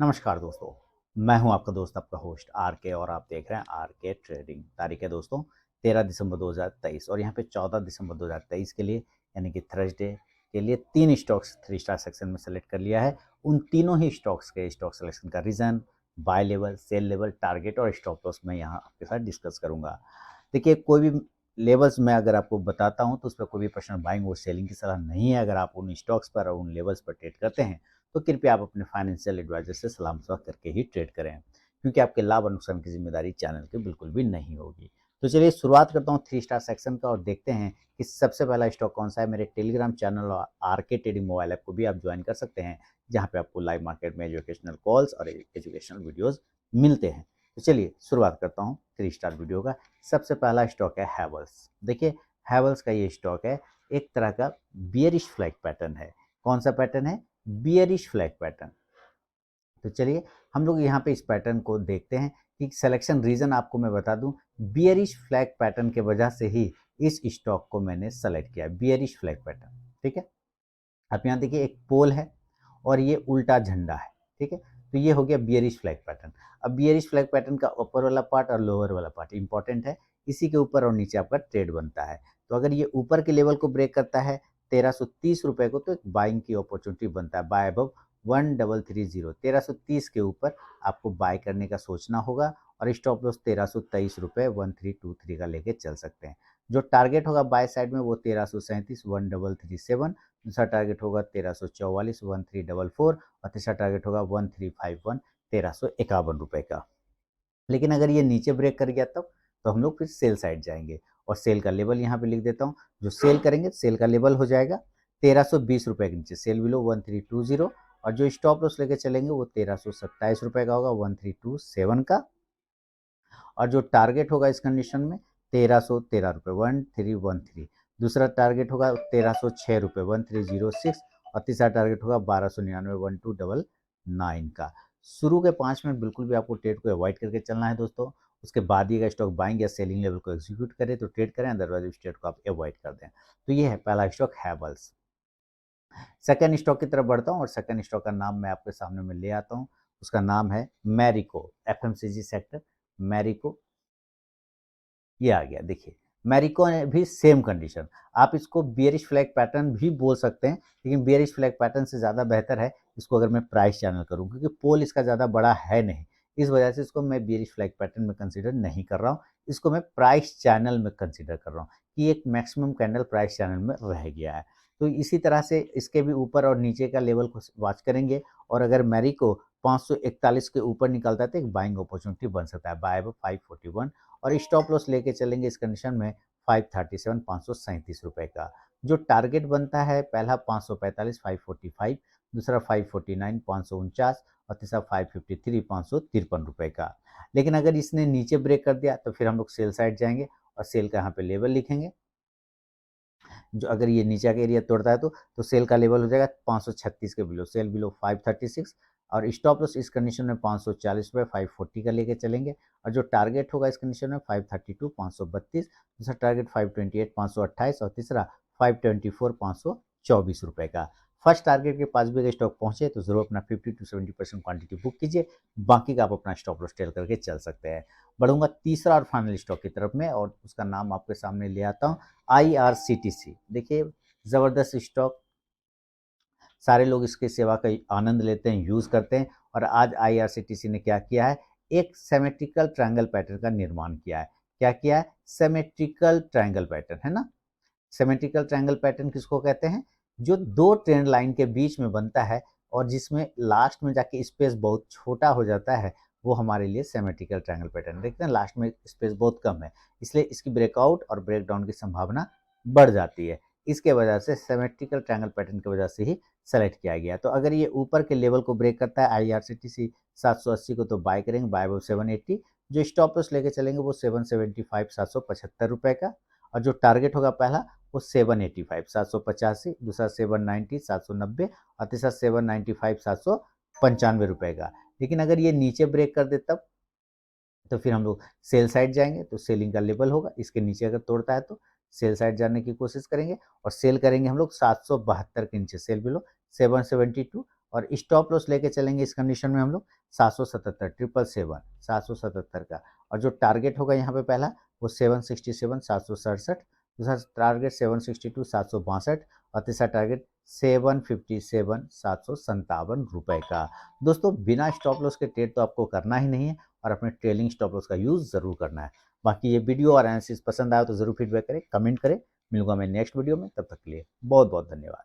नमस्कार दोस्तों, मैं हूं आपका दोस्त आपका होस्ट आर के और आप देख रहे हैं आर के ट्रेडिंग। तारीख है दोस्तों 13 दिसंबर 2023 और यहां पे 14 दिसंबर 2023 के लिए यानी कि थर्सडे के लिए तीन स्टॉक्स 3 स्टार सेक्शन में सेलेक्ट कर लिया है। उन तीनों ही स्टॉक्स के स्टॉक सिलेक्शन का reason, buy level, sell level, target और स्टॉप लॉस मैं यहाँ आपके साथ डिस्कस करूंगा। देखिए, कोई भी लेवल्स मैं अगर आपको बताता हूं तो उस पर कोई भी पर्सनल बाइंग और सेलिंग की सलाह नहीं है। अगर आप उन स्टॉक्स पर और उन लेवल्स पर ट्रेड करते हैं तो कृपया आप अपने फाइनेंशियल एडवाइजर से सलाह मशवरा करके ही ट्रेड करें, क्योंकि आपके लाभ और नुकसान की जिम्मेदारी चैनल की बिल्कुल भी नहीं होगी। तो चलिए शुरुआत करता हूँ 3 स्टार सेक्शन का और देखते हैं कि सबसे पहला स्टॉक कौन सा है। मेरे टेलीग्राम चैनल और आर के ट्रेडिंग मोबाइल ऐप को भी आप ज्वाइन कर सकते हैं, जहाँ पे आपको लाइव मार्केट में एजुकेशनल कॉल्स और एजुकेशनल वीडियोज मिलते हैं। तो चलिए शुरुआत करता हूँ 3 स्टार वीडियो का। सबसे पहला स्टॉक है हैवल्स। देखिए, हैवल्स का ये स्टॉक है, एक तरह का बियरिश फ्लैग पैटर्न है। कौन सा पैटर्न है? Bearish flag pattern. तो चलिए हम लोग यहाँ पे इस पैटर्न को देखते हैं कि सिलेक्शन रीजन आपको मैं बता दूं, बियरिश फ्लैग पैटर्न के वजह से ही इस स्टॉक को मैंने सेलेक्ट किया, बियरिश फ्लैग पैटर्न। ठीक है, आप यहाँ देखिए एक पोल है और ये उल्टा झंडा है। ठीक है, तो ये हो गया बियरिश फ्लैग पैटर्न। अब बियरिश फ्लैग पैटर्न का ऊपर वाला पार्ट और लोअर वाला पार्ट इंपॉर्टेंट है, इसी के ऊपर और नीचे आपका ट्रेड बनता है। तो अगर ये ऊपर के लेवल को ब्रेक करता है 1330 रुपए को, तो एक बाइंग की अपॉर्चुनिटी बनता है बाय अबव 1330। 1330 के ऊपर आपको बाय करने का सोचना होगा और स्टॉप लॉस 1323 रुपए 1323 का लेके चल सकते हैं। जो टारगेट होगा बाय साइड में वो 1337 1337। दूसरा टारगेट होगा 1344 1344 और तीसरा टारगेट होगा 1351 1351 रुपए का। लेकिन अगर ये नीचे ब्रेक कर गया तब तो हम लोग फिर सेल साइड जाएंगे और सेल का लेवल यहाँ पे लिख देता हूँ। जो सेल करेंगे सेल का लेवल हो जाएगा 1320 रुपए के नीचे, सेल बिलो 1320। और जो स्टॉप लॉस लेके चलेंगे वो 1327 रुपए का होगा 1327 का। और जो टारगेट होगा इस कंडीशन में 1313 रुपये 1313। दूसरा टारगेट होगा 1306 रुपये 1306। और तीसरा टारगेट होगा 1299 1299 का। शुरू के 5 मिनट बिल्कुल भी आपको ट्रेड को अवॉइड करके चलना है दोस्तों। उसके बाद ही अगर स्टॉक बाइंग या सेलिंग लेवल को एग्जीक्यूट करें तो ट्रेड करें, अदरवाइज इस ट्रेड को आप अवॉइड कर दें। तो ये है पहला स्टॉक हैवल्स। सेकंड स्टॉक की तरफ बढ़ता हूँ और सेकंड स्टॉक का नाम मैं आपके सामने में ले आता हूँ। उसका नाम है मैरिको, एफएमसीजी सेक्टर मैरिको। ये आ गया। देखिए, मैरिको ने भी सेम कंडीशन, आप इसको बियरिश फ्लैग पैटर्न भी बोल सकते हैं, लेकिन बियरिश फ्लैग पैटर्न से ज़्यादा बेहतर है इसको अगर मैं प्राइस चैनल करूँ, क्योंकि पोल इसका ज़्यादा बड़ा है नहीं। इस वजह से इसको मैं बियरिश फ्लैग पैटर्न में कंसीडर नहीं कर रहा हूँ, इसको मैं प्राइस चैनल में कंसीडर कर रहा हूँ कि एक मैक्सिमम कैंडल प्राइस चैनल में रह गया है। तो इसी तरह से इसके भी ऊपर और नीचे का लेवल को वॉच करेंगे और अगर मैरिको 541 के ऊपर निकलता है तो एक बाइंग अपॉर्चुनिटी बन सकता है बाय 541। और स्टॉप लॉस लेके चलेंगे इस कंडीशन में 537 537 रुपए का। जो टारगेट बनता है पहला 545 545, दूसरा 549 549 और तीसरा 553 553 रुपए का। लेकिन अगर इसने नीचे ब्रेक कर दिया तो फिर हम लोग सेल साइड जाएंगे और सेल का यहाँ पे लेवल लिखेंगे। जो अगर ये नीचे का एरिया तोड़ता है तो सेल का लेवल हो जाएगा 536 के बिलो, सेल बिलो 536। और स्टॉप लॉस इस कंडीशन में 540 रुपये 540 का लेके चलेंगे। और जो टारगेट होगा इस कंडीशन में 532 532, दूसरा टारगेट 528 528 और तीसरा 524 524 रुपए का। फर्स्ट टारगेट के पास भी अगर स्टॉक पहुंचे तो जरूर अपना 50 to 70% क्वांटिटी बुक कीजिए, बाकी का आप अपना स्टॉप लॉस टेल करके चल सकते हैं। बढ़ूंगा तीसरा और फाइनल स्टॉक की तरफ में और उसका नाम आपके सामने ले आता हूँ, IRCTC। देखिए, ज़बरदस्त स्टॉक, सारे लोग इसकी सेवा का आनंद लेते हैं, यूज़ करते हैं। और आज IRCTC ने क्या किया है, एक सिमेट्रिकल ट्रायंगल पैटर्न का निर्माण किया है। क्या किया है? सिमेट्रिकल ट्रायंगल पैटर्न, है ना। सिमेट्रिकल ट्रायंगल पैटर्न किसको कहते हैं? जो दो ट्रेंड लाइन के बीच में बनता है और जिसमें लास्ट में जाके स्पेस बहुत छोटा हो जाता है, वो हमारे लिए सिमेट्रिकल ट्रायंगल पैटर्न। देखते हैं लास्ट में स्पेस बहुत कम है, इसलिए इसकी ब्रेकआउट और ब्रेकडाउन की संभावना बढ़ जाती है। इसके वजह से सिमेट्रिकल ट्रायंगल पैटर्न की वजह से ही सेलेक्ट किया गया। तो अगर ये ऊपर के लेवल को ब्रेक करता है IRCTC 780 को, तो बाय करेंगे बाय 780। जो स्टॉप लॉस लेके चलेंगे वो 775 775 रुपए का। और जो टारगेट होगा पहला वो 785 785, दूसरा 790 790 और तीसरा 795 795 रुपए का। लेकिन अगर ये नीचे ब्रेक कर दे तब तो फिर हम लोग सेल साइड जाएंगे, तो सेलिंग का लेवल होगा इसके नीचे अगर तोड़ता है तो सेल साइड जाने की कोशिश करेंगे और सेल करेंगे हम लोग 772 के नीचे, सेल बिलो 772। और स्टॉप लॉस लेके चलेंगे इस कंडीशन में हम लोग 777 777 777 का, और जो टारगेट होगा यहाँ पे पहला वो 767 767, दूसरा टारगेट 762 762 और तीसरा टारगेट 757 757 का। दोस्तों बिना स्टॉप लॉस के ट्रेड तो आपको करना ही नहीं है और अपने ट्रेलिंग स्टॉप लॉस का यूज़ ज़रूर करना है। बाकी ये वीडियो और एनालिसिस पसंद आया तो ज़रूर फीडबैक करें, कमेंट करें। मिलूंगा मैं नेक्स्ट वीडियो में, तब तक के लिए बहुत बहुत धन्यवाद।